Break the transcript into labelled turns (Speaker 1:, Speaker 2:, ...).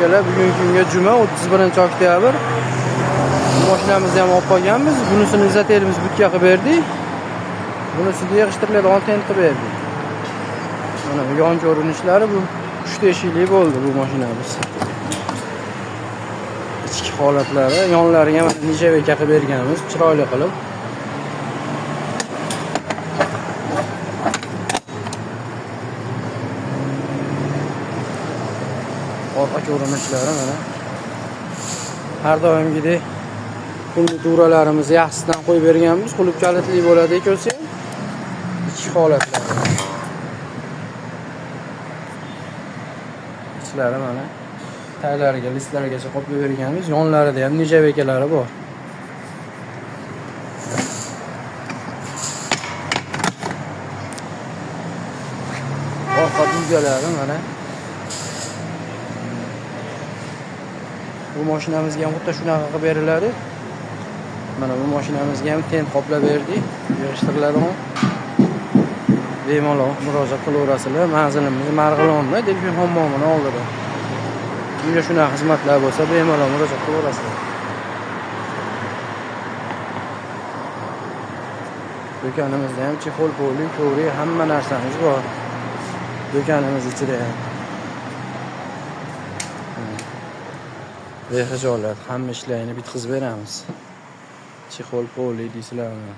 Speaker 1: Bugungi kunga juma 31-oktyabr. Mashinamizni ham olib qolganmiz. Bunisini izoterimiz butga qilib berdik. Bunisiga yig'ishtiriladigan tent qilib berdik. Mana bu yon ko'rinishlari bu 3 teshikli bo'ldi bu mashinamiz. Ichki holatlari, yonlariga mana nijabeka qilib berganmiz, chiroyli qilib. Orqa ko'rinishlari mana har doimgidek qulluq duralarimizni yaxshisidan qo'yib berganmiz. Qulluq kalitli bo'ladi ko'rsa ham ichki holatlar. Ichlari mana taylariga, listlargacha qo'yib berganmiz. Yonlarida ham nijabekalari bor. Orqa dugalari mana bu mashinamizga ham xuddi shunaqa qilib beriladi. Mana bu mashinamizga ham tent qoplab berdik. Yig'ishtiriladigan. Bemalol murojaat qilaverasizlar. Manzilimiz Marg'ilonda, Delfin hammomining oldida. Bunga shunaqa xizmatlar bo'lsa, bemalol murojaat qilaverasizlar. Do'konimizda ham chexol, poli, kovri, hamma narsamiz bor. Do'konimiz ichida ham behijolat hamma ishlarni bitkazib beramiz. Chexol, poli deysizlarmi?